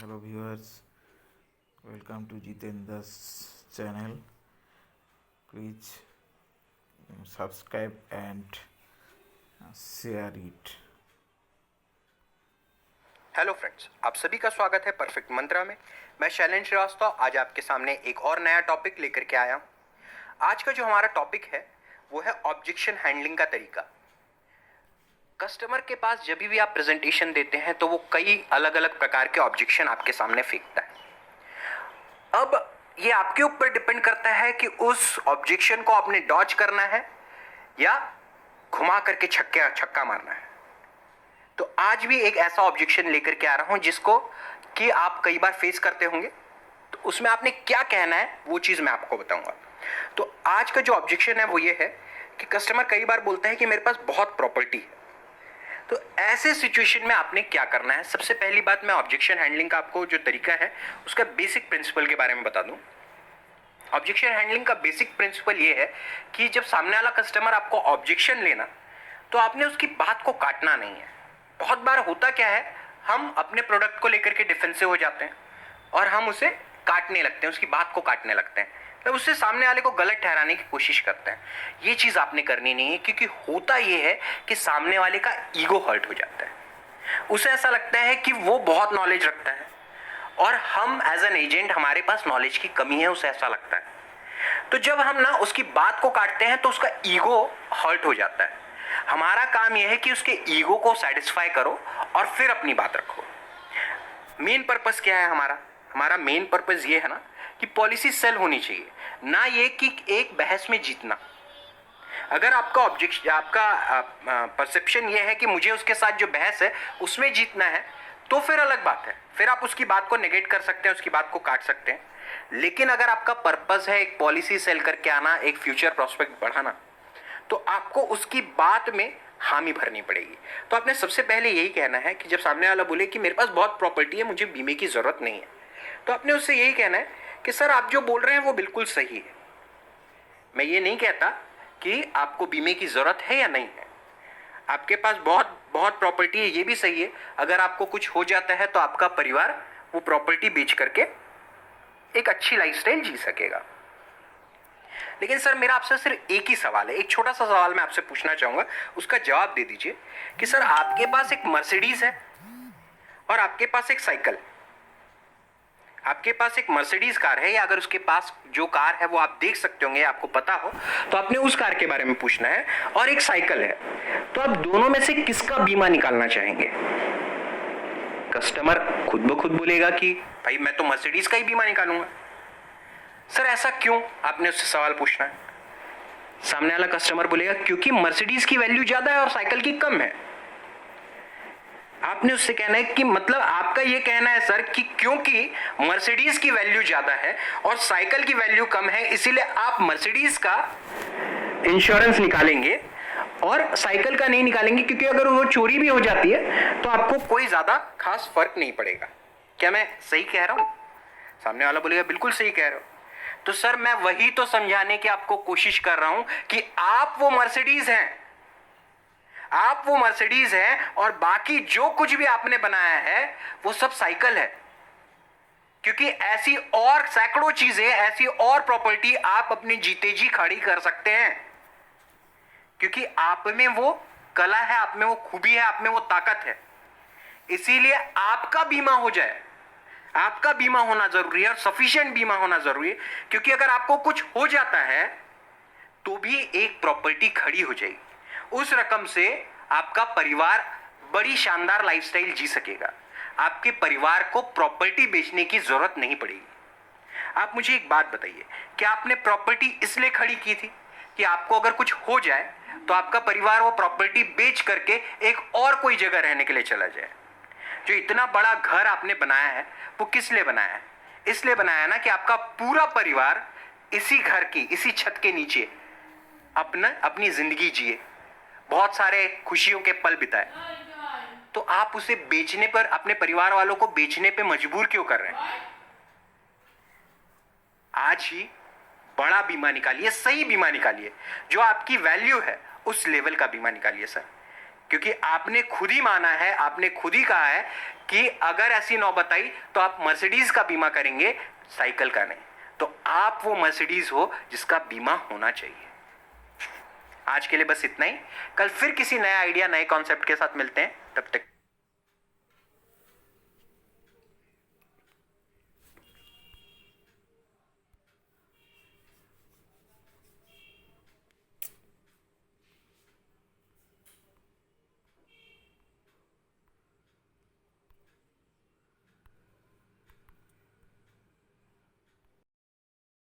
Hello viewers, welcome to Jitendra's channel. Please subscribe and share it. Hello friends, आप सभी का स्वागत है परफेक्ट मंत्रा में। मैं शैलेंद्र श्रीवास्तव आज आपके सामने एक और नया टॉपिक लेकर के आया हूं। आज का जो हमारा टॉपिक है वो है ऑब्जेक्शन हैंडलिंग का तरीका। कस्टमर के पास जब भी आप प्रेजेंटेशन देते हैं तो वो कई अलग अलग प्रकार के ऑब्जेक्शन आपके सामने फेंकता है। अब ये आपके ऊपर डिपेंड करता है कि उस ऑब्जेक्शन को आपने डॉज करना है या घुमा करके छक्का मारना है। तो आज भी एक ऐसा ऑब्जेक्शन लेकर के आ रहा हूं जिसको कि आप कई बार फेस करते होंगे, तो उसमें आपने क्या कहना है वो चीज मैं आपको बताऊंगा। तो आज का जो ऑब्जेक्शन है वो ये है कि कस्टमर कई बार बोलता है कि मेरे पास बहुत प्रॉपर्टी है। तो ऐसे सिचुएशन में आपने क्या करना है। सबसे पहली बात, मैं ऑब्जेक्शन हैंडलिंग का आपको जो तरीका है उसका बेसिक प्रिंसिपल के बारे में बता दूं। ऑब्जेक्शन हैंडलिंग का बेसिक प्रिंसिपल ये है कि जब सामने वाला कस्टमर आपको ऑब्जेक्शन लेना, तो आपने उसकी बात को काटना नहीं है। बहुत बार होता क्या है, हम अपने प्रोडक्ट को लेकर के डिफेंसिव हो जाते हैं और हम उसे काटने लगते हैं, उसकी बात को काटने लगते हैं, तो उससे सामने वाले को गलत ठहराने की कोशिश करते हैं। ये चीज आपने करनी नहीं है, क्योंकि होता ये है कि सामने वाले का ईगो हर्ट हो जाता है। उसे ऐसा लगता है कि वो बहुत नॉलेज रखता है और हम एज एन एजेंट हमारे पास नॉलेज की कमी है, उसे ऐसा लगता है। तो जब हम ना उसकी बात को काटते हैं तो उसका ईगो हर्ट हो जाता है। हमारा काम यह है कि उसके ईगो को सेटिस्फाई करो और फिर अपनी बात रखो। मेन पर्पस क्या है हमारा मेन पर्पस ये है ना कि पॉलिसी सेल होनी चाहिए, ना ये कि एक बहस में जीतना। अगर आपका ऑब्जेक्शन, आपका परसेप्शन ये है कि मुझे उसके साथ जो बहस है उसमें जीतना है, तो फिर अलग बात है, फिर आप उसकी बात को नेगेट कर सकते हैं, उसकी बात को काट सकते हैं। लेकिन अगर आपका पर्पस है एक पॉलिसी सेल करके आना, एक फ्यूचर प्रोस्पेक्ट बढ़ाना, तो आपको उसकी बात में हामी भरनी पड़ेगी। तो आपने सबसे पहले यही कहना है कि जब सामने वाला बोले कि मेरे पास बहुत प्रॉपर्टी है, मुझे बीमे की जरूरत नहीं है, तो आपने उससे यही कहना है कि सर आप जो बोल रहे हैं वो बिल्कुल सही है। मैं ये नहीं कहता कि आपको बीमे की जरूरत है या नहीं है, आपके पास बहुत बहुत प्रॉपर्टी है, ये भी सही है। अगर आपको कुछ हो जाता है तो आपका परिवार वो प्रॉपर्टी बेच करके एक अच्छी लाइफस्टाइल जी सकेगा। लेकिन सर मेरा आपसे सिर्फ एक ही सवाल है, एक छोटा सा सवाल मैं आपसे पूछना चाहूंगा, उसका जवाब दे दीजिए कि सर आपके पास एक मर्सिडीज है और आपके पास एक साइकिल। आपके पास एक मर्सिडीज कार है, या अगर उसके पास जो कार है वो आप देख सकते होंगे, आपको पता हो, तो आपने उस कार के बारे में पूछना है, और एक साइकिल है, तो आप दोनों में से किसका बीमा निकालना चाहेंगे। कस्टमर खुद ब खुद बोलेगा कि भाई मैं तो मर्सिडीज का ही बीमा निकालूंगा। सर ऐसा क्यों, आपने उससे सवाल पूछना है। सामने वाला कस्टमर बोलेगा क्योंकि मर्सिडीज की वैल्यू ज्यादा है और साइकिल की कम है। आपने उससे कहना है कि मतलब आपका ये कहना है सर कि क्योंकि मर्सिडीज की वैल्यू ज्यादा है और साइकिल की वैल्यू कम है, इसीलिए आप मर्सिडीज का इंश्योरेंस निकालेंगे और साइकिल का नहीं निकालेंगे, क्योंकि अगर वो चोरी भी हो जाती है तो आपको कोई ज्यादा खास फर्क नहीं पड़ेगा। क्या मैं सही कह रहा हूं? सामने वाला बोलेगा बिल्कुल सही कह रहे हो। तो सर मैं वही तो समझाने की आपको कोशिश कर रहा हूं कि आप वो मर्सिडीज हैं, आप वो मर्सिडीज हैं और बाकी जो कुछ भी आपने बनाया है वो सब साइकिल है। क्योंकि ऐसी और सैकड़ों चीजें, ऐसी और प्रॉपर्टी आप अपनी जीते जी खड़ी कर सकते हैं, क्योंकि आप में वो कला है, आप में वो खूबी है, आप में वो ताकत है। इसीलिए आपका बीमा हो जाए, आपका बीमा होना जरूरी है और सफिशिएंट बीमा होना जरूरी है, क्योंकि अगर आपको कुछ हो जाता है तो भी एक प्रॉपर्टी खड़ी हो जाएगी। उस रकम से आपका परिवार बड़ी शानदार लाइफस्टाइल जी सकेगा। आपके परिवार को प्रॉपर्टी बेचने की जरूरत नहीं पड़ेगी। आप मुझे एक बात बताइए, क्या आपने प्रॉपर्टी इसलिए खड़ी की थी कि आपको अगर कुछ हो जाए तो आपका परिवार वो प्रॉपर्टी बेच करके एक और कोई जगह रहने के लिए चला जाए? जो इतना बड़ा घर आपने बनाया है वो किस लिए बनाया है? इसलिए बनाया है ना कि आपका पूरा परिवार इसी घर की, इसी छत के नीचे अपनी जिंदगी जिए, बहुत सारे खुशियों के पल बिताए। तो आप उसे बेचने पर, अपने परिवार वालों को बेचने पे मजबूर क्यों कर रहे हैं? आज ही बड़ा बीमा निकालिए, सही बीमा निकालिए, जो आपकी वैल्यू है उस लेवल का बीमा निकालिए सर। क्योंकि आपने खुद ही माना है, आपने खुद ही कहा है कि अगर ऐसी नौबत आई तो आप मर्सिडीज का बीमा करेंगे, साइकिल का नहीं। तो आप वो मर्सिडीज हो जिसका बीमा होना चाहिए। आज के लिए बस इतना ही। कल फिर किसी नए आइडिया, नए कॉन्सेप्ट के साथ मिलते हैं। तब तक